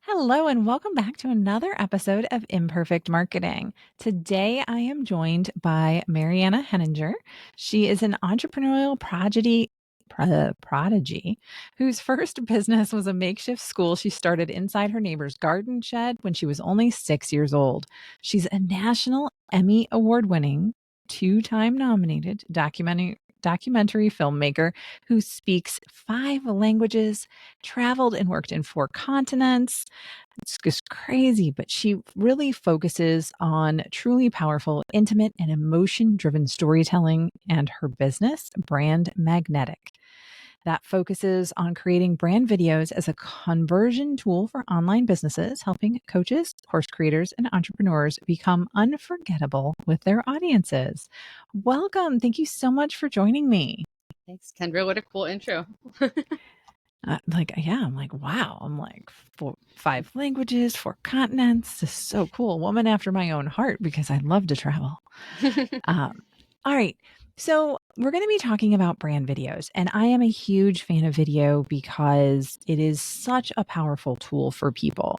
Hello, and welcome back to another episode of Imperfect Marketing. Today, I am joined by Mariana Henninger. She is an entrepreneurial prodigy whose first business was a makeshift school she started inside her neighbor's garden shed when she was only 6 years old. She's a national Emmy award winning, two-time nominated documentary filmmaker who speaks 5 languages, traveled and worked in 4 continents. It's just crazy, but she really focuses on truly powerful, intimate, and emotion driven storytelling and her business, Brand Magnetic, that focuses on creating brand videos as a conversion tool for online businesses, helping coaches, course creators, and entrepreneurs become unforgettable with their audiences. Welcome. Thank you so much for joining me. Thanks, Kendra. What a cool intro. I'm like, wow. I'm like 5 languages, 4 continents. This is so cool. Woman after my own heart because I love to travel. Um, all right. So we're going to be talking about brand videos, and I am a huge fan of video because it is such a powerful tool for people.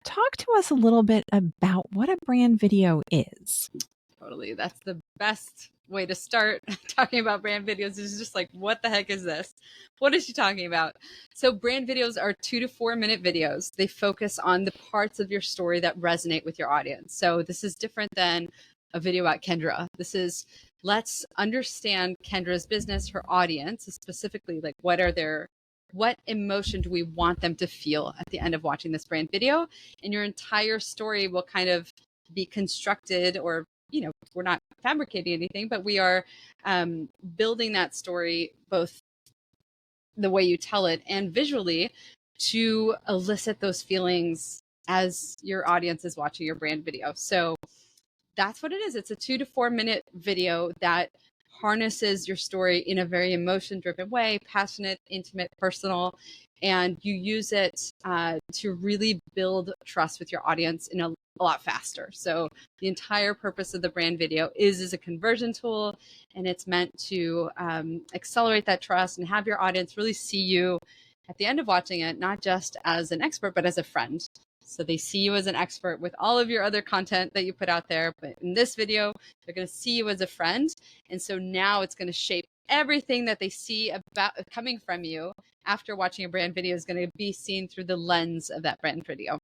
Talk to us a little bit about what a brand video is. Totally. That's the best way to start talking about brand videos is just like, what the heck is this? What is she talking about? So brand videos are 2 to 4 minute videos. They focus on the parts of your story that resonate with your audience. So this is different than a video about Kendra. This is, let's understand Kendra's business, her audience, specifically like what emotion do we want them to feel at the end of watching this brand video? And your entire story will kind of be constructed, or we're not fabricating anything, but we are building that story both the way you tell it and visually to elicit those feelings as your audience is watching your brand video. So that's what it is. It's a 2 to 4 minute video that harnesses your story in a very emotion driven way, passionate, intimate, personal, and you use it to really build trust with your audience in a lot faster. So the entire purpose of the brand video is as a conversion tool, and it's meant to accelerate that trust and have your audience really see you at the end of watching it, not just as an expert, but as a friend. So they see you as an expert with all of your other content that you put out there. But in this video, they're going to see you as a friend. And so now it's going to shape everything that they see about coming from you after watching a brand video is going to be seen through the lens of that brand video.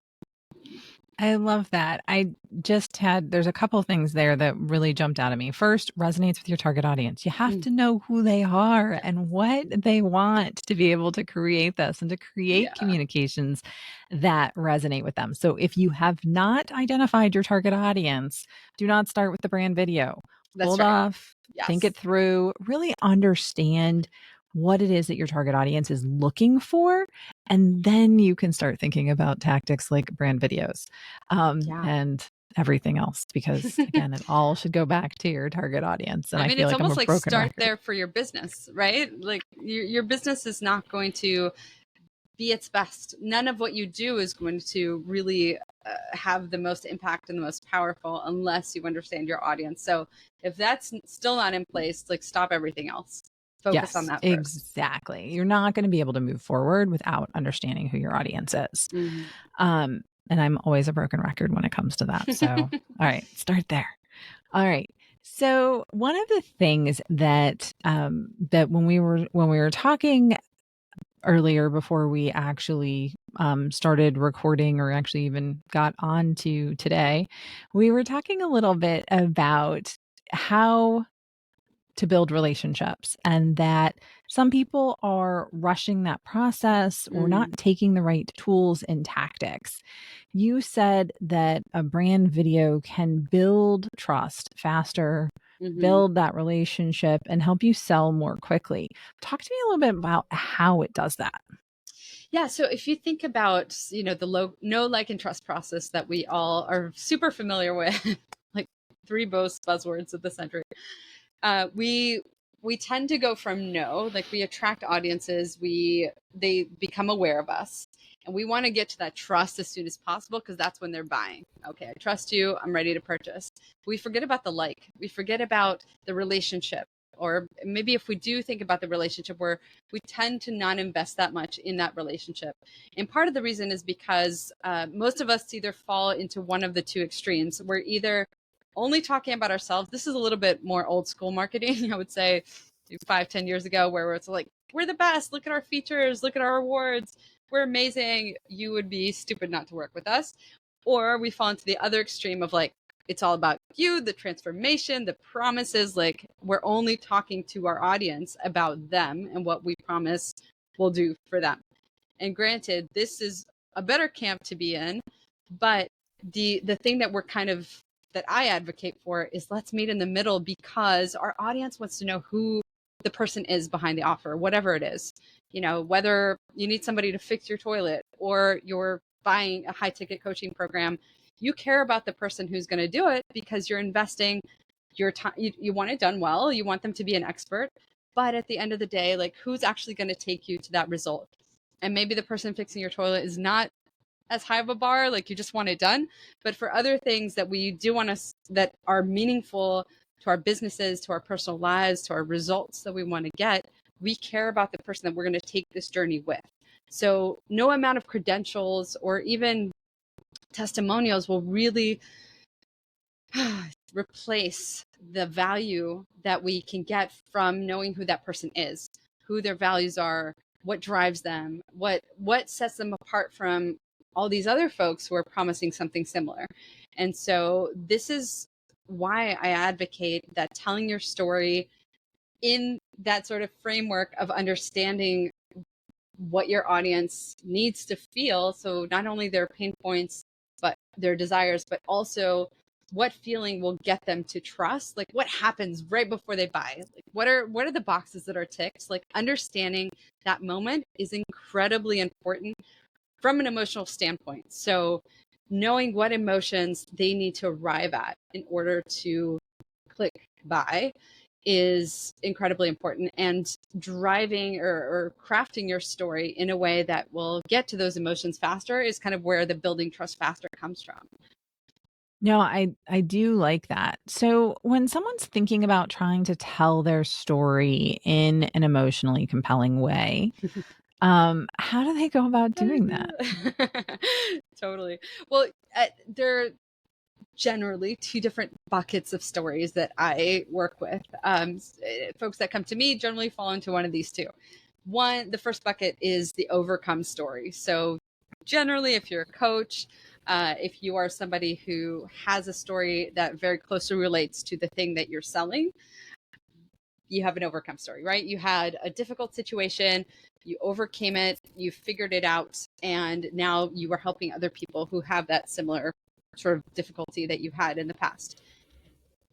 I love that. There's a couple of things there that really jumped out at me. First, resonates with your target audience. You have to know who they are and what they want to be able to create this and to create communications that resonate with them. So if you have not identified your target audience, do not start with the brand video. Hold off, think it through, really understand what it is that your target audience is looking for. And then you can start thinking about tactics like brand videos and everything else, because again, it all should go back to your target audience. And I feel it's like I'm almost a like broken start record. there for your business, right? Like your business is not going to be its best. None of what you do is going to really have the most impact and the most powerful unless you understand your audience. So if that's still not in place, like stop everything else. Focus on that first. Exactly. You're not going to be able to move forward without understanding who your audience is. And I'm always a broken record when it comes to that. So, all right, start there. All right. So one of the things that that when we were talking earlier before we actually started recording or actually even got on to today, we were talking a little bit about how to build relationships, and that some people are rushing that process or not taking the right tools and tactics. You said that a brand video can build trust faster, build that relationship, and help you sell more quickly. Talk to me a little bit about how it does that. Yeah. So if you think about, the know, like, and trust process that we all are super familiar with, like three buzzwords of the century, we tend to go from no, like we attract audiences, they become aware of us, and we want to get to that trust as soon as possible because that's when they're buying. Okay, I trust you, I'm ready to purchase. We forget about the like, we forget about the relationship. or maybe if we do think about the relationship, where we tend to not invest that much in that relationship. And part of the reason is because most of us either fall into one of the two extremes. We're either only talking about ourselves. This is a little bit more old school marketing, I would say 5-10 years ago, where it's like, we're the best, look at our features, look at our awards, we're amazing, you would be stupid not to work with us. Or we fall into the other extreme of like, it's all about you, the transformation, the promises, like we're only talking to our audience about them and what we promise we'll do for them. And granted, this is a better camp to be in, but the thing that we're kind of, that I advocate for is let's meet in the middle, because our audience wants to know who the person is behind the offer, whatever it is. You know, whether you need somebody to fix your toilet or you're buying a high ticket coaching program, you care about the person who's going to do it because you're investing your time. You want it done well. You want them to be an expert. But at the end of the day, like, who's actually going to take you to that result? And maybe the person fixing your toilet is not as high of a bar, like you just want it done. But for other things that we do want to, that are meaningful to our businesses, to our personal lives, to our results that we want to get, we care about the person that we're going to take this journey with. So no amount of credentials or even testimonials will really replace the value that we can get from knowing who that person is, who their values are, what drives them, what sets them apart from all these other folks who are promising something similar. And so this is why I advocate that telling your story in that sort of framework of understanding what your audience needs to feel. So not only their pain points, but their desires, but also what feeling will get them to trust, like what happens right before they buy, like what are the boxes that are ticked. Like understanding that moment is incredibly important from an emotional standpoint. So knowing what emotions they need to arrive at in order to click buy is incredibly important, and driving or crafting your story in a way that will get to those emotions faster is kind of where the building trust faster comes from. No, I do like that. So when someone's thinking about trying to tell their story in an emotionally compelling way, how do they go about doing that? Totally. Well, there are generally two different buckets of stories that I work with. Folks that come to me generally fall into one of these two. The first bucket is the overcome story. So generally, if you're a coach, if you are somebody who has a story that very closely relates to the thing that you're selling, you have an overcome story, right? You had a difficult situation, you overcame it, you figured it out, and now you are helping other people who have that similar sort of difficulty that you've had in the past.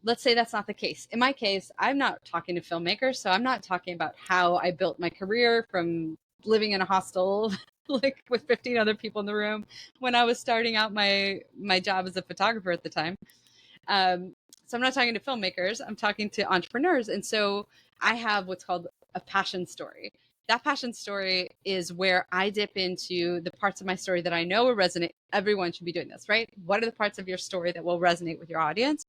Let's say that's not the case. In my case, I'm not talking to filmmakers, so I'm not talking about how I built my career from living in a hostel like with 15 other people in the room when I was starting out my job as a photographer at the time. So I'm not talking to filmmakers, I'm talking to entrepreneurs. And so I have what's called a passion story. That passion story is where I dip into the parts of my story that I know will resonate. Everyone should be doing this, right? What are the parts of your story that will resonate with your audience?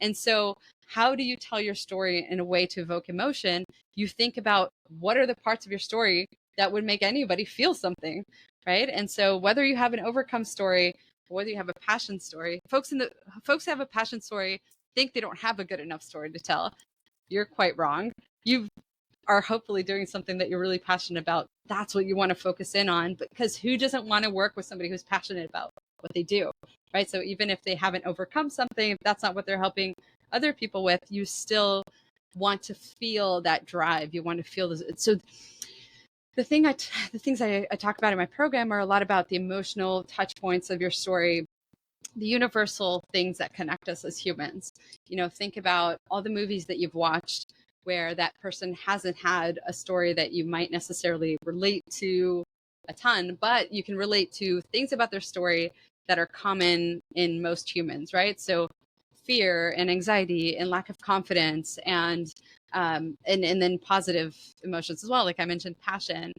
And so how do you tell your story in a way to evoke emotion? You think about what are the parts of your story that would make anybody feel something, right? And so whether you have an overcome story, or whether you have a passion story, folks who have a passion story think they don't have a good enough story to tell. You're quite wrong. You are hopefully doing something that you're really passionate about. That's what you want to focus in on, because who doesn't want to work with somebody who's passionate about what they do, right? So even if they haven't overcome something, if that's not what they're helping other people with, you still want to feel that drive. You want to feel this. So the things I talk about in my program are a lot about the emotional touch points of your story, the universal things that connect us as humans. You know, think about all the movies that you've watched where that person hasn't had a story that you might necessarily relate to a ton, but you can relate to things about their story that are common in most humans, right? So fear and anxiety and lack of confidence and then positive emotions as well. Like I mentioned, passion,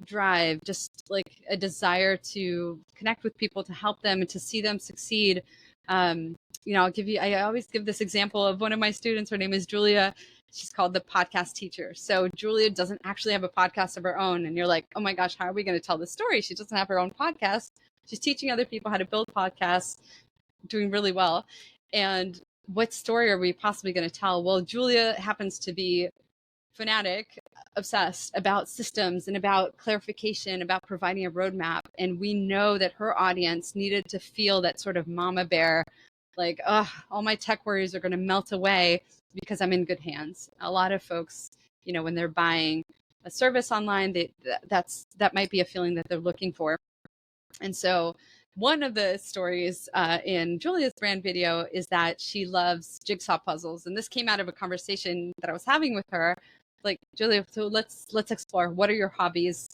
drive, just like a desire to connect with people, to help them and to see them succeed. You know, I always give this example of one of my students. Her name is Julia. She's called the podcast teacher. So Julia doesn't actually have a podcast of her own. And you're like, oh my gosh, how are we going to tell this story? She doesn't have her own podcast. She's teaching other people how to build podcasts, doing really well. And what story are we possibly going to tell? Well, Julia happens to be fanatic, obsessed about systems and about clarification, about providing a roadmap. And we know that her audience needed to feel that sort of mama bear, like, oh, all my tech worries are going to melt away because I'm in good hands. A lot of folks, you know, when they're buying a service online, that might be a feeling that they're looking for. And so one of the stories in Julia's brand video is that she loves jigsaw puzzles. And this came out of a conversation that I was having with her. Like, Julia, so let's explore. What are your hobbies?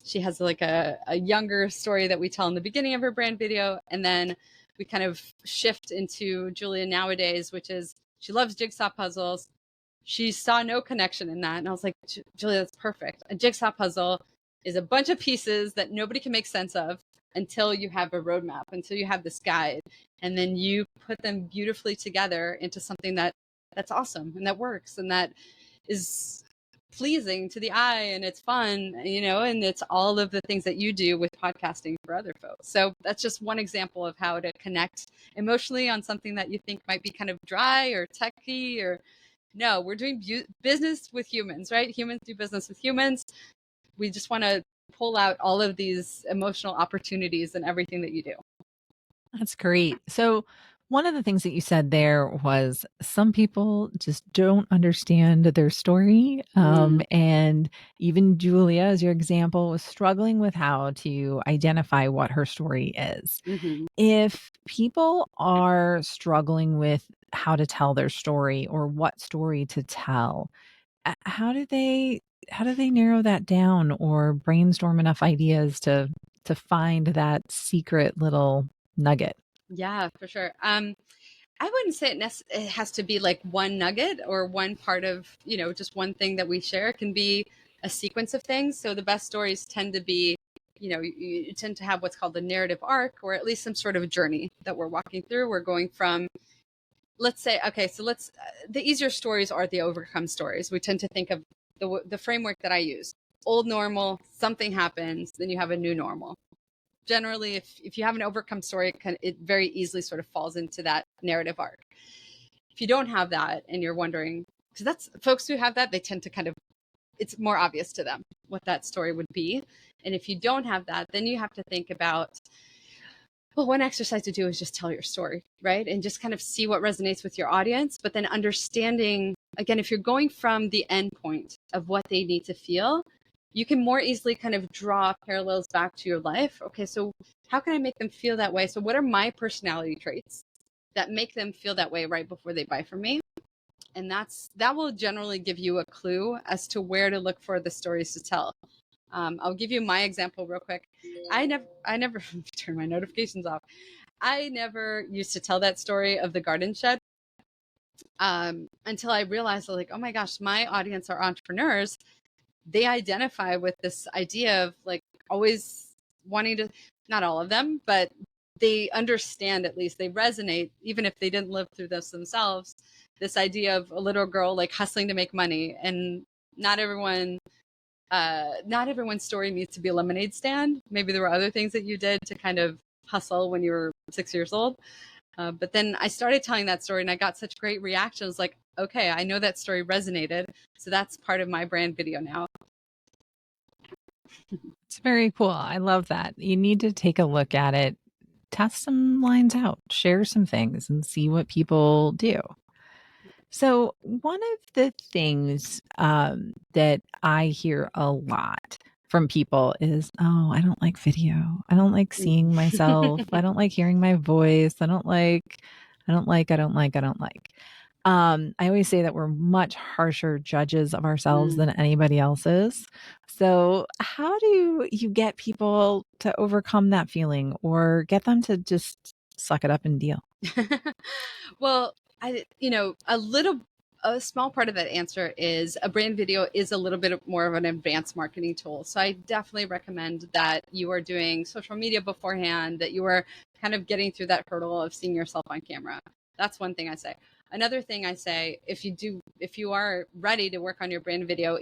She has like a younger story that we tell in the beginning of her brand video. And then we kind of shift into Julia nowadays, which is she loves jigsaw puzzles. She saw no connection in that. And I was like, Julia, that's perfect. A jigsaw puzzle is a bunch of pieces that nobody can make sense of until you have a roadmap, until you have this guide. And then you put them beautifully together into something that's awesome and that works and that is pleasing to the eye and it's fun, you know, and it's all of the things that you do with podcasting for other folks. So that's just one example of how to connect emotionally on something that you think might be kind of dry or techy or no, we're doing business with humans, right? Humans do business with humans. We just want to pull out all of these emotional opportunities in everything that you do. That's great. So, one of the things that you said there was some people just don't understand their story. And even Julia, as your example, was struggling with how to identify what her story is. Mm-hmm. If people are struggling with how to tell their story or what story to tell, how do they narrow that down or brainstorm enough ideas to find that secret little nugget? Yeah, for sure. I wouldn't say it has to be like one nugget or one part of, you know, just one thing that we share. It can be a sequence of things. So the best stories tend to be, you know, you tend to have what's called the narrative arc, or at least some sort of journey that we're walking through. We're going from, let's say, okay, so the easier stories are the overcome stories. We tend to think of the framework that I use. Old normal, something happens, then you have a new normal. Generally, if you have an overcome story, it very easily sort of falls into that narrative arc. If you don't have that and you're wondering, because that's folks who have that, they tend to kind of, it's more obvious to them what that story would be. And if you don't have that, then you have to think about, well, one exercise to do is just tell your story, right? And just kind of see what resonates with your audience, but then understanding, again, if you're going from the end point of what they need to feel, you can more easily kind of draw parallels back to your life. Okay, so how can I make them feel that way? So what are my personality traits that make them feel that way right before they buy from me? And that will generally give you a clue as to where to look for the stories to tell. I'll give you my example real quick. I never turn my notifications off. I never used to tell that story of the garden shed until I realized, like, oh my gosh, my audience are entrepreneurs. They identify with this idea of like always wanting to, not all of them, but they understand, at least they resonate, even if they didn't live through this themselves, this idea of a little girl like hustling to make money. And not everyone's story needs to be a lemonade stand. Maybe there were other things that you did to kind of hustle when you were 6 years old. But then I started telling that story and I got such great reactions, like, okay, I know that story resonated. So that's part of my brand video now. It's very cool. I love that. You need to take a look at it, test some lines out, share some things, and see what people do. So, one of the things that I hear a lot from people is, oh, I don't like video. I don't like seeing myself. I don't like hearing my voice. I don't like. I always say that we're much harsher judges of ourselves than anybody else is. So, how do you get people to overcome that feeling or get them to just suck it up and deal? Well, a small part of that answer is a brand video is a little bit more of an advanced marketing tool. So I definitely recommend that you are doing social media beforehand, that you are kind of getting through that hurdle of seeing yourself on camera. That's one thing I say. Another thing I say, if you are ready to work on your brand video,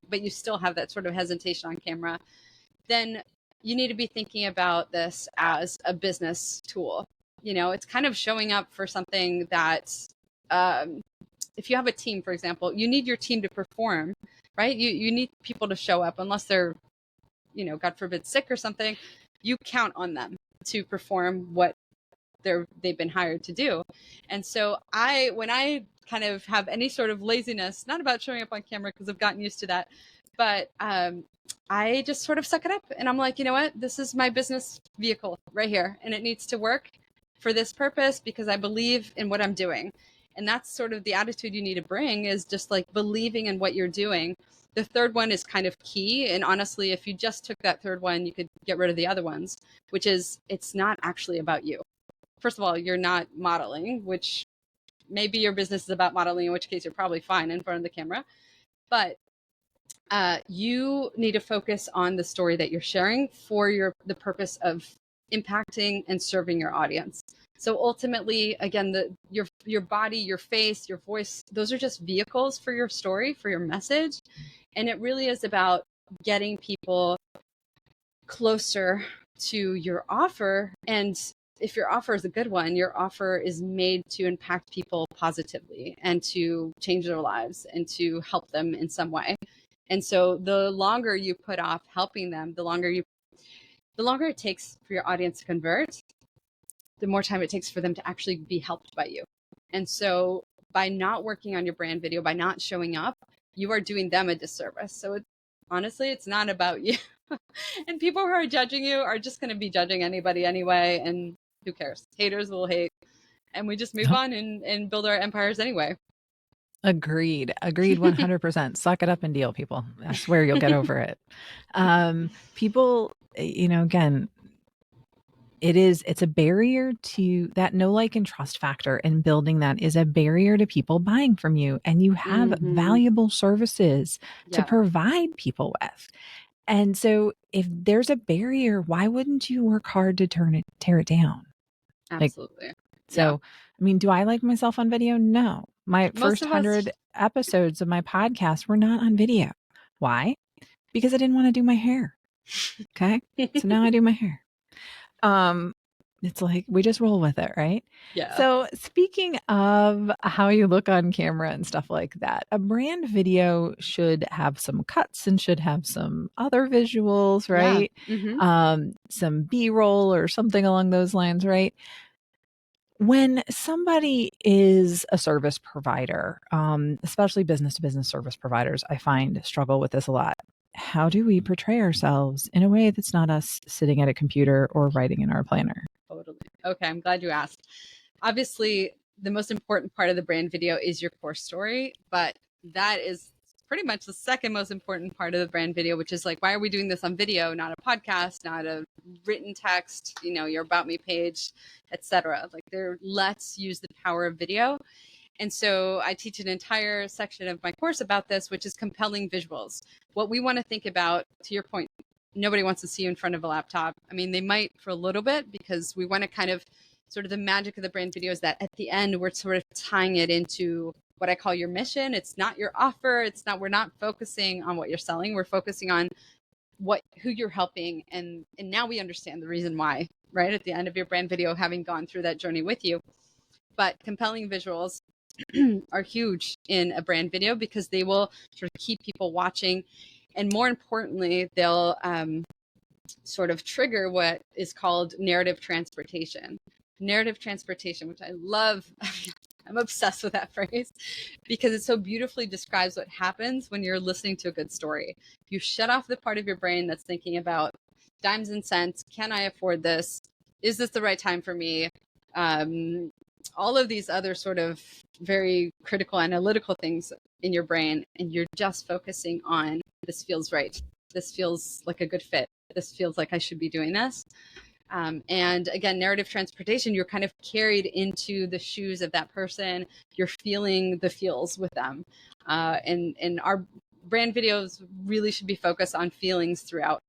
but you still have that sort of hesitation on camera, then you need to be thinking about this as a business tool. It's kind of showing up for something that, if you have a team, for example, you need your team to perform, right? You need people to show up, unless they're, God forbid, sick or something. You count on them to perform what they've been hired to do. And so when I kind of have any sort of laziness, not about showing up on camera because I've gotten used to that, but I just sort of suck it up, and I'm like, you know what, this is my business vehicle right here, and it needs to work for this purpose because I believe in what I'm doing. And that's sort of the attitude you need to bring, is just like believing in what you're doing. The third one is kind of key. And honestly, if you just took that third one, you could get rid of the other ones, which is, it's not actually about you. First of all, you're not modeling, which maybe your business is about modeling, in which case you're probably fine in front of the camera. But you need to focus on the story that you're sharing for the purpose of impacting and serving your audience. So ultimately, again, your body, your face, your voice, those are just vehicles for your story, for your message. And it really is about getting people closer to your offer. And if your offer is a good one, your offer is made to impact people positively and to change their lives and to help them in some way. And so the longer you put off helping them, the longer it takes for your audience to convert, the more time it takes for them to actually be helped by you. And so by not working on your brand video, by not showing up, you are doing them a disservice. So honestly, it's not about you. And people who are judging you are just going to be judging anybody anyway. And who cares? Haters will hate. And we just move on and build our empires anyway. Agreed 100%. Suck it up and deal, people. I swear you'll get over it. People, again, it's a barrier to that. No, like, and trust factor, and building that is a barrier to people buying from you, and you have valuable services to provide people with. And so if there's a barrier, why wouldn't you work hard to tear it down? Absolutely. So, I mean, do I like myself on video? No. My first 100 episodes of my podcast were not on video. Why? Because I didn't want to do my hair. Okay. So now I do my hair. It's like, we just roll with it, right? Yeah. So speaking of how you look on camera and stuff like that, a brand video should have some cuts and should have some other visuals, right? Yeah. Some B-roll or something along those lines, right? When somebody is a service provider, especially business-to-business service providers, I find struggle with this a lot. How do we portray ourselves in a way that's not us sitting at a computer or writing in our planner? Totally. Okay, I'm glad you asked. Obviously, the most important part of the brand video is your core story, but that is pretty much the second most important part of the brand video, which is like, why are we doing this on video, not a podcast, not a written text, your About Me page, etc. Like, let's use the power of video. And so I teach an entire section of my course about this, which is compelling visuals. What we want to think about, to your point, nobody wants to see you in front of a laptop. I mean, they might for a little bit, because we want to kind of, sort of the magic of the brand video is that at the end, we're sort of tying it into what I call your mission. It's not your offer. We're not focusing on what you're selling. We're focusing on who you're helping. And now we understand the reason why, right? At the end of your brand video, having gone through that journey with you. But compelling visuals are huge in a brand video, because they will sort of keep people watching. And more importantly, they'll sort of trigger what is called narrative transportation. Narrative transportation, which I love. I'm obsessed with that phrase, because it so beautifully describes what happens when you're listening to a good story. You shut off the part of your brain that's thinking about dimes and cents. Can I afford this? Is this the right time for me? All of these other sort of very critical analytical things in your brain, and you're just focusing on, this feels right. This feels like a good fit. This feels like I should be doing this. And again, narrative transportation, you're kind of carried into the shoes of that person. You're feeling the feels with them. And our brand videos really should be focused on feelings throughout.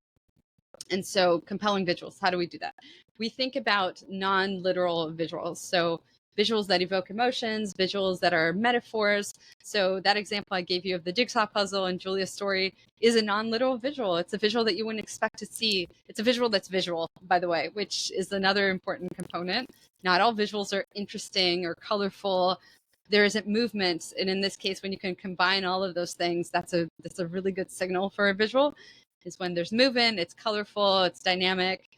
And so compelling visuals, how do we do that? We think about non-literal visuals. So visuals that evoke emotions, visuals that are metaphors. So that example I gave you of the jigsaw puzzle and Julia's story is a non-literal visual. It's a visual that you wouldn't expect to see. It's a visual that's visual, by the way, which is another important component. Not all visuals are interesting or colorful. There isn't movement. And in this case, when you can combine all of those things, that's a really good signal for a visual, is when there's movement, it's colorful, it's dynamic.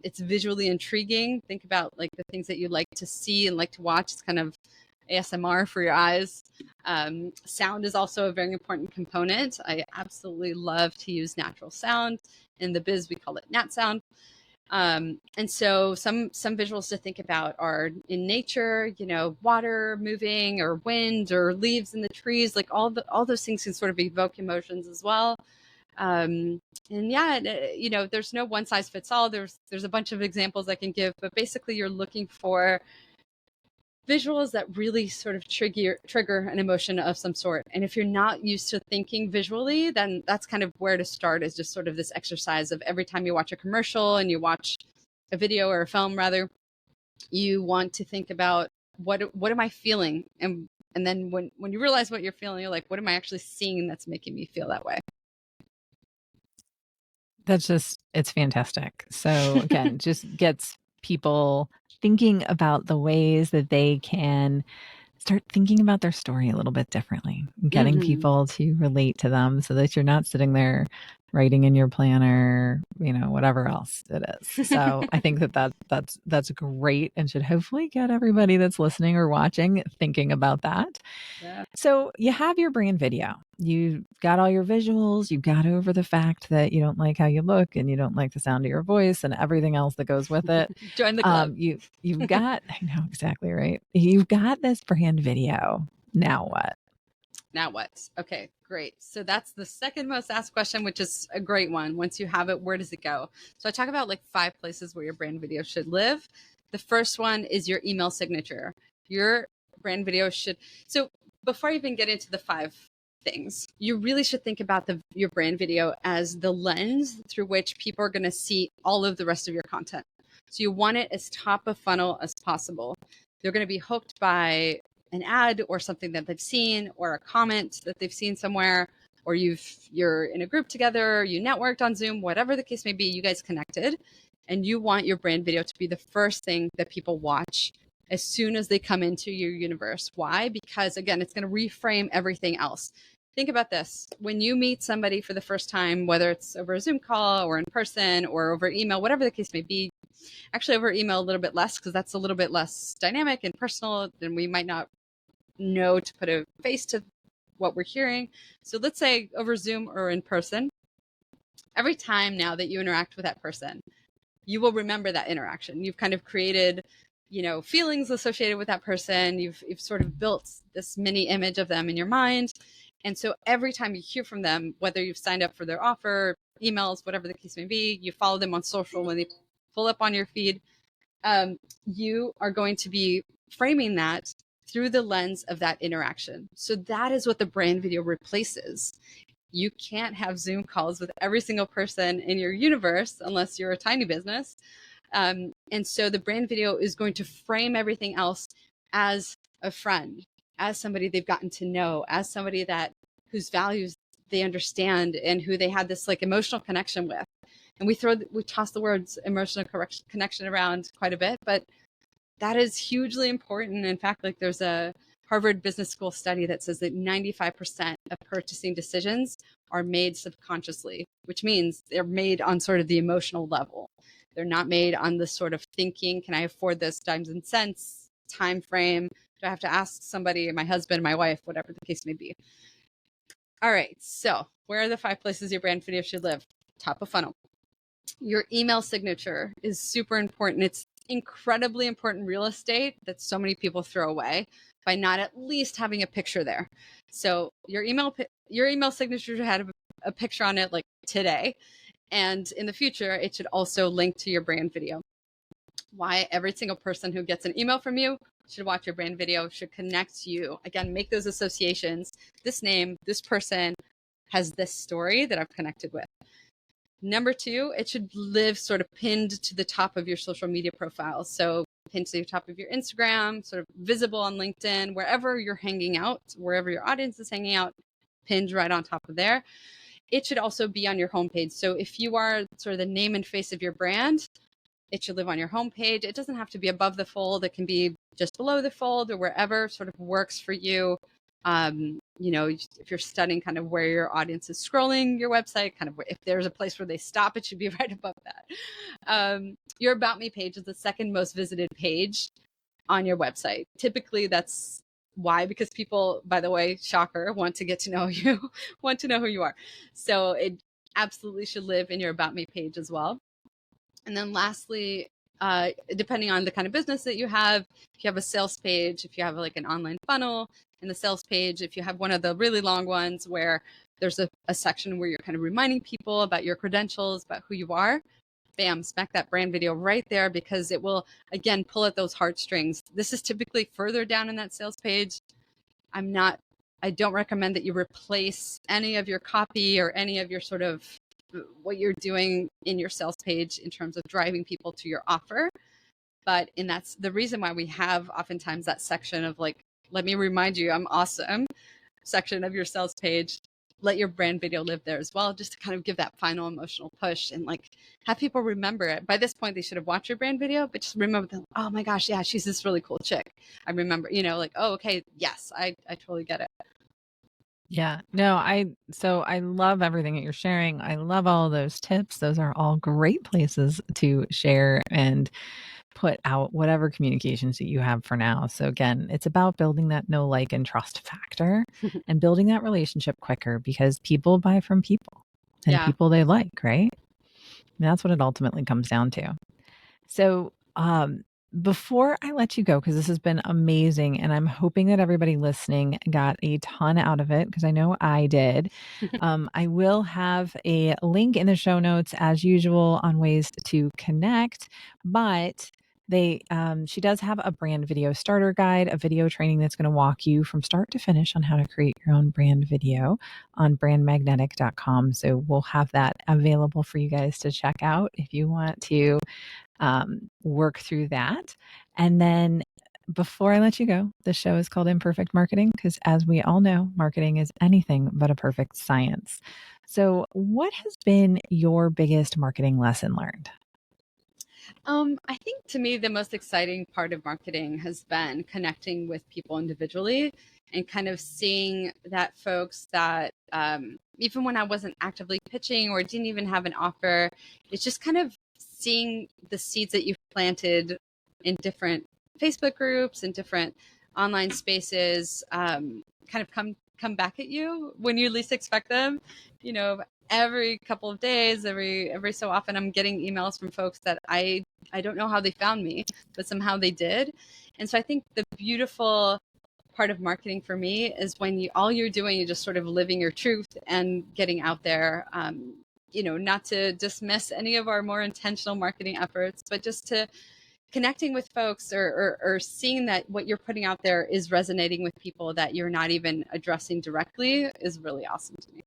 It's visually intriguing. Think about like the things that you like to see and like to watch. It's kind of ASMR for your eyes. Sound is also a very important component. I absolutely love to use natural sound. In the biz, we call it nat sound. And so some visuals to think about are in nature, you know, water moving or wind or leaves in the trees, like all those things can sort of evoke emotions as well. And yeah, you know, there's no one size fits all. There's a bunch of examples I can give, but basically you're looking for visuals that really sort of trigger an emotion of some sort. And if you're not used to thinking visually, then that's kind of where to start, is just sort of this exercise of every time you watch a commercial and you watch a video or a film rather, you want to think about what am I feeling? And then when you realize what you're feeling, you're like, what am I actually seeing that's making me feel that way? It's fantastic. So again, just gets people thinking about the ways that they can start thinking about their story a little bit differently, getting people to relate to them so that you're not sitting there writing in your planner, you know, whatever else it is. So I think that's great and should hopefully get everybody that's listening or watching thinking about that. Yeah. So you have your brand video. You got all your visuals. You got over the fact that you don't like how you look and you don't like the sound of your voice and everything else that goes with it. Join the club. You've got, I know exactly right. You've got this brand video. Now what? Now what? Okay, great. So that's the second most asked question, which is a great one. Once you have it, where does it go? So I talk about like 5 places where your brand video should live. The first one is your email signature. Your brand video should, so before I even get into the 5 things, you really should think about your brand video as the lens through which people are going to see all of the rest of your content. So you want it as top of funnel as possible. They're going to be hooked by an ad or something that they've seen, or a comment that they've seen somewhere, or you're in a group together, you networked on Zoom, whatever the case may be, you guys connected, and you want your brand video to be the first thing that people watch as soon as they come into your universe. Why? Because again, it's going to reframe everything else. Think about this. When you meet somebody for the first time, whether it's over a Zoom call or in person or over email, whatever the case may be, actually over email a little bit less, because that's a little bit less dynamic and personal, and we might not know to put a face to what we're hearing. So let's say over Zoom or in person, every time now that you interact with that person, you will remember that interaction. You've kind of created, you know, feelings associated with that person. You've sort of built this mini image of them in your mind. And so every time you hear from them, whether you've signed up for their offer, emails, whatever the case may be, you follow them on social, when they pull up on your feed, you are going to be framing that through the lens of that interaction. So that is what the brand video replaces. You can't have Zoom calls with every single person in your universe unless you're a tiny business. And so the brand video is going to frame everything else as a friend, as somebody they've gotten to know, as somebody whose values they understand and who they had this like emotional connection with. And we toss the words emotional connection around quite a bit, but that is hugely important. In fact, like there's a Harvard Business School study that says that 95% of purchasing decisions are made subconsciously, which means they're made on sort of the emotional level. They're not made on the sort of thinking, can I afford this dimes and cents, time frame? Do I have to ask somebody, my husband, my wife, whatever the case may be? All right, so where are the 5 places your brand video should live? Top of funnel. Your email signature is super important. It's incredibly important real estate that so many people throw away by not at least having a picture there. So your email signature should have a picture on it like today, and in the future it should also link to your brand video. Why? Every single person who gets an email from you should watch your brand video, should connect you. Again, make those associations. This name, this person has this story that I've connected with. Number 2, it should live sort of pinned to the top of your social media profile. So pinned to the top of your Instagram, sort of visible on LinkedIn, wherever you're hanging out, wherever your audience is hanging out, pinned right on top of there. It should also be on your homepage. So if you are sort of the name and face of your brand, it should live on your homepage. It doesn't have to be above the fold. It can be just below the fold or wherever sort of works for you. You know, if you're studying kind of where your audience is scrolling your website, kind of if there's a place where they stop, it should be right above that. Your About Me page is the second most visited page on your website. Typically, that's why, because people, by the way, shocker, want to get to know you, want to know who you are. So it absolutely should live in your About Me page as well. And then lastly, depending on the kind of business that you have, if you have a sales page, if you have like an online funnel in the sales page, if you have one of the really long ones where there's a section where you're kind of reminding people about your credentials, about who you are, bam, smack that brand video right there, because it will, again, pull at those heartstrings. This is typically further down in that sales page. I don't recommend that you replace any of your copy or any of your sort of what you're doing in your sales page in terms of driving people to your offer. But that's the reason why we have oftentimes that section of like, let me remind you, I'm awesome section of your sales page. Let your brand video live there as well, just to kind of give that final emotional push and like have people remember it. By this point, they should have watched your brand video, but just remember them. Oh my gosh, yeah, she's this really cool chick. I remember, you know, like, oh, okay, yes, I totally get it. Yeah, no, so I love everything that you're sharing. I love all of those tips. Those are all great places to share and put out whatever communications that you have for now. So again, it's about building that know, like, and trust factor and building that relationship quicker, because people buy from people and Yeah. people they like, right? And that's what it ultimately comes down to. So, before I let you go, because this has been amazing, and I'm hoping that everybody listening got a ton out of it, because I know I did. I will have a link in the show notes as usual on ways to connect, but she does have a brand video starter guide, a video training that's going to walk you from start to finish on how to create your own brand video on brandmagnetic.com. So we'll have that available for you guys to check out if you want to work through that. And then before I let you go, the show is called Imperfect Marketing because, as we all know, marketing is anything but a perfect science. So, what has been your biggest marketing lesson learned? I think to me, the most exciting part of marketing has been connecting with people individually and kind of seeing that folks that even when I wasn't actively pitching or didn't even have an offer, it's just kind of seeing the seeds that you've planted in different Facebook groups and different online spaces kind of come back at you when you least expect them. You know, every couple of days, every so often, I'm getting emails from folks that I don't know how they found me, but somehow they did. And so I think the beautiful part of marketing for me is when all you're doing is just sort of living your truth and getting out there. You know, not to dismiss any of our more intentional marketing efforts, but just to connecting with folks or seeing that what you're putting out there is resonating with people that you're not even addressing directly is really awesome to me.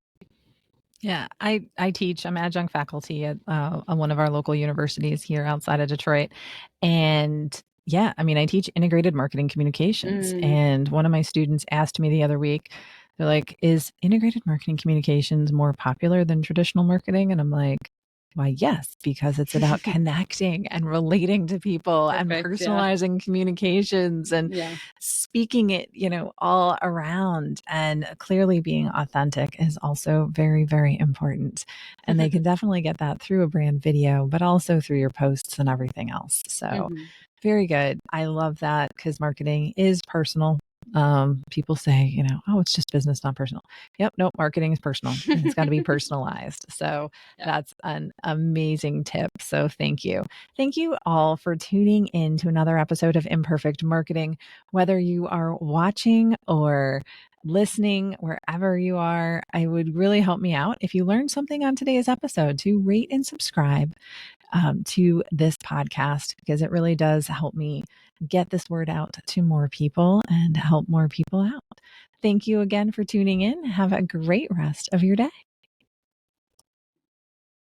Yeah, I teach. I'm adjunct faculty at one of our local universities here outside of Detroit, and yeah, I mean, I teach integrated marketing communications. And one of my students asked me the other week, they're like, "Is integrated marketing communications more popular than traditional marketing?" And I'm like, why, yes, because it's about connecting and relating to people and Perfect, yeah. personalizing communications and Yeah. speaking it, all around, and clearly being authentic is also very, very important. And they can definitely get that through a brand video, but also through your posts and everything else. So very good. I love that because marketing is personal. People say, oh, it's just business, not personal. Yep. Nope. Marketing is personal and it's got to be personalized. So that's an amazing tip. So thank you. Thank you all for tuning in to another episode of Imperfect Marketing. Whether you are watching or listening, wherever you are, it would really help me out if you learned something on today's episode to rate and subscribe to this podcast, because it really does help me get this word out to more people and help more people out. Thank you again for tuning in. Have a great rest of your day.